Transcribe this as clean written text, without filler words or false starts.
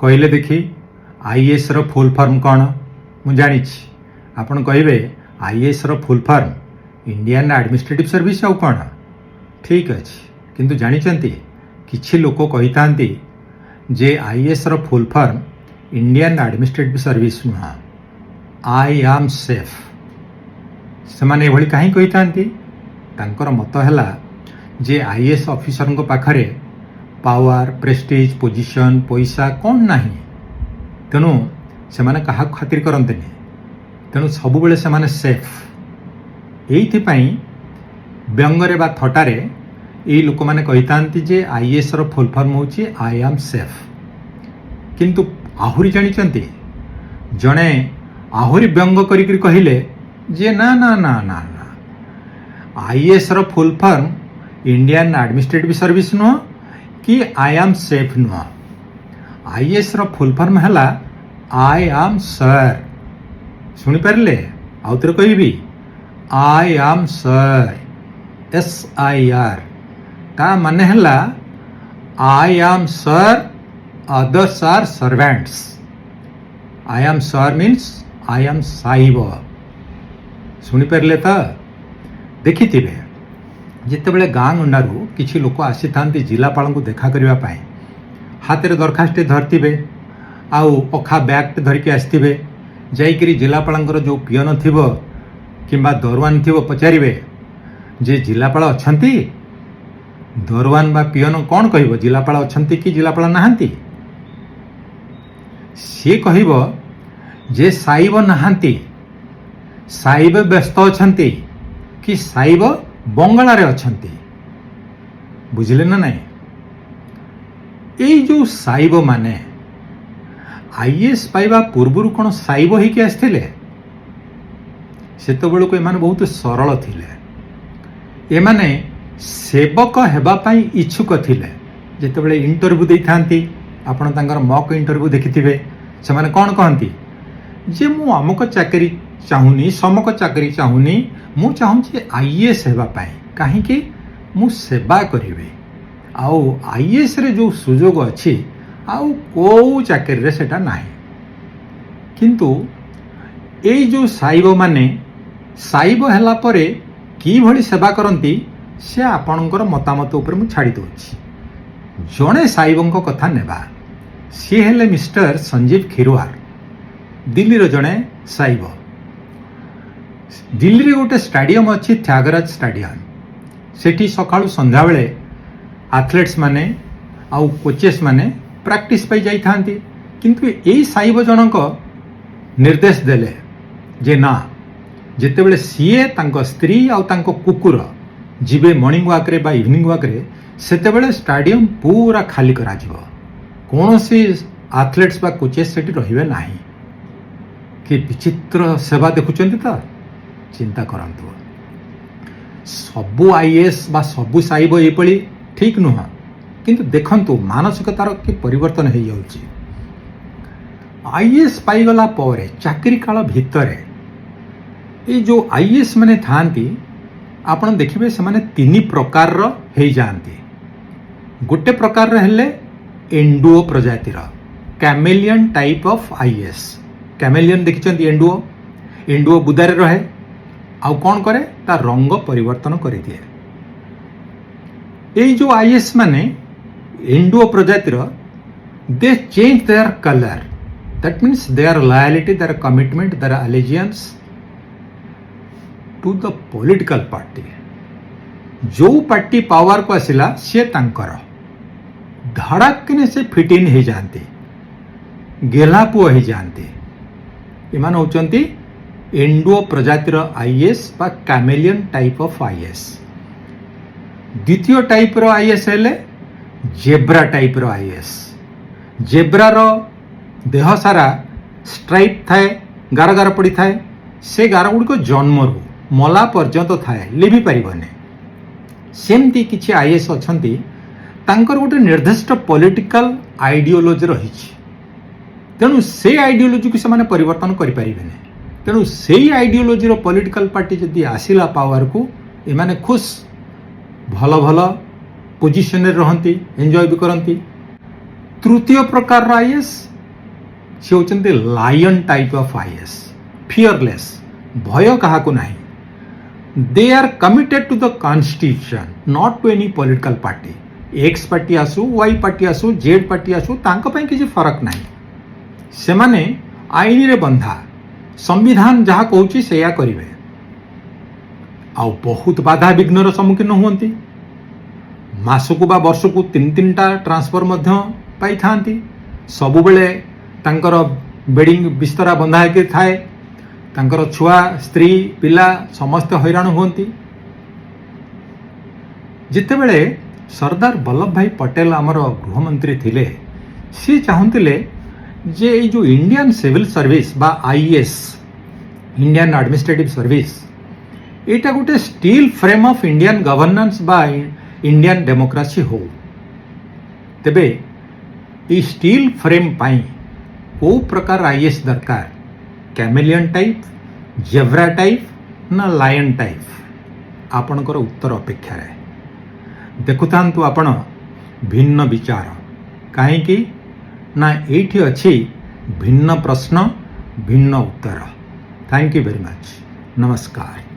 कहले देखी आईएएस रो फुल फॉर्म कौन मु जानी आपण कहे आईएएस रो full form Indian administrative service आउ कौन ठीक अच्छे किंतु जानी किछि लोक कही था जे आईएएस रो full form Indian administrative service नुह आई एम सेफ से माने एभली कहीं कही था तांकर मत है जे आईएएस ऑफिसर को पाखरे पावर प्रेस्टीज पोजिशन पैसा कौन नहीं तेणु से माने कहा खातिर करते तेणु सब बेले से माने सेफ एइथिपाई व्यंगरे बा थटारे ये लोक मैंने कही था जे आईएएस रो फुल फॉर्म होची आई एम सेफ किंतु आहुरी जानी जड़े आहुरी व्यंग करिक कहले जे ना ना ना ना ना आईएएस रो full form Indian administrative service नुह कि आई एम सेफ नुह आईएएस रो फुल फॉर्म है आई एम सर शुणी पारे आउ थे कहबी आई एम सर SIR ता माने है I am sir others are servants I am sir means I am साइब शुणी पारे तो देखि जितेबले गाँ गंडारू किसी लोक आसी था जिलापाल को देखा करने हाथ में दरखास्त धरते आउ अखा बैग धरिकी आसवे जाइकरी जिलापाल जो पियन थी कि दरवान थी पचारे जे जिलापाल अच्छी दरवान बा पियन कौन कह जिलापाल अच्छी कि जिलापाल नहांती सी कह जे साइब नहांती साइब व्यस्त अच्छी कि साइब बंगाल अच्छी बुझिले ना नहीं ये जो साइब माने आईएएस पाइबा पूर्व कौन साइब होके आसते से बेलू एम बहुत सरल थिले एमाने सेवक हेबापाई इच्छुक थिले जितेबाला इंटरव्यू दे था आपण तांकर मॉक इंटरव्यू देखिथिबे से माने कौन कहती जे मु अमुक चाकरी चाहूनी समक चाकरी चाहूनी मु चाहूँ आईएएस हेबापाई कहीं मु सेवा करें आउ आईएएस रे जो सुजोग अच्छी आउ को चाकरी रे सेटा नाही किंतु ए जो साइब माने साइब हैला परे कि भली सेवा करती से आपणकर मतामत उपर मु छाड़ी दूची जड़े साइबों कथा नेबा सी हेले मिस्टर संजीव खिरवार दिल्ली रो जड़े साइब दिल्ली रे गोटे स्टाडियम अच्छी त्यागराज स्टाडियम सेठी सकाळु संध्या बेले एथलेट्स माने आउ कोचेस माने प्रैक्टिस पाई जाई थांती किंतु एई साइब जनक निर्देश देले जे ना जितेबले सीए तांको स्त्री आउ तांको कुकुर जीवे मॉर्निंग वॉक रे बा इवनिंग वॉक रे सेतेबेले स्टाडियम पूरा खाली करा जिवो कोनोसी एथलेट्स बा कोचेस सेठी रहिबे नाही कि विचित्र सेवा देखुचंती त चिंता करंतु सबु आईएएस बा सबु साइब एपली ठीक नुह किंतु देखंतु मानसिकतार कि परिवर्तन हो जाउची आईएएस पाइगला परे चाकरी काल भितरे ये जो आईएएस माने थांती आपण देखिबे से माने तीन प्रकार रो हे जानती गोटे प्रकार रो हेले एंडुओ प्रजातिर chameleon type of IAS chameleon देखिचंती एंडुओ बुदारे रहे आउ कौन करे ता रंग परिवर्तन कर दिए ये जो आईएएस माने एंडुओ प्रजातिर they change their colour that means their loyalty their commitment their allegiance to the political party जो पार्टी पावर को आसिला से तांकर धड़ाकने से फिट इन हो जाते गेला पुओ हो जाते इमान होचंती एंडुओ प्रजातिर आईएएस बा कैमेलियन टाइप ऑफ आईएएस द्वितीय टाइप रो आईएएस हेले जेब्रा टाइप रो आईएएस जेब्रा रो देह सारा स्ट्राइप थाए गार गार पड़ी थाए से गार गुड़िक जन्मरू मला पर्यंत थाए लिभि पारिबने सेमती किछि आईएएस अछंती तांकर गोटे निर्दिष्ट पॉलिटिकल आइडियोलॉजी रहिछि तेणु से आइडियोलॉजी को से परिवर्तन करि पारिबेने तेणु से आइडियोलॉजी रो पॉलिटिकल पार्टी जदि आसिला पावर को एमाने खुश भल भल पोजिशन रे रहंती एंजॉय भी करंती तृतीय प्रकार आईएएस सी होचंती lion type of IAS, fearless, भय कहा को नहीं. They are committed to the constitution, not to any political party. X party आसू, वाई पार्टी आसू, जेड पार्टी आसू, तांको पई किसी फरक नहीं. से माने आईन रे बंधा, संविधान जहाँ कहूँ से करेंगे. आउ बहुत बाधा विघ्नर सम्मुखीन हुअन्ति. मासकू बा वर्षकू 3-3टा ट्रांसफर मध्य पाई थांती. सबुबेले तांकर बेडिंग बिस्तरा बंधा होकर थाए. तांकर छुआ स्त्री पिला समस्त हैरान हुअन्ति. जितेबेले सरदार वल्लभ भाई पटेल आमर गृहमंत्री थिले, सी चाहूतिले जे ये जो इंडियन सिविल सर्विस बा आईएएस, इंडियन एडमिनिस्ट्रेटिव सर्विस, एटा गोटे steel frame of Indian governance बा इंडियन डेमोक्रेसी हो. तेबे ये स्टील फ्रेम पाई को प्रकार आईएएस दरकार? कैमेलियन टाइप, जेब्रा टाइप ना लायन टाइप? आपणकर उत्तर अपेक्षा है. देखुथांतु आपण भिन्न विचार कहीं ना एठी अच्छी भिन्न प्रश्न भिन्न उत्तर. Thank you very much. नमस्कार.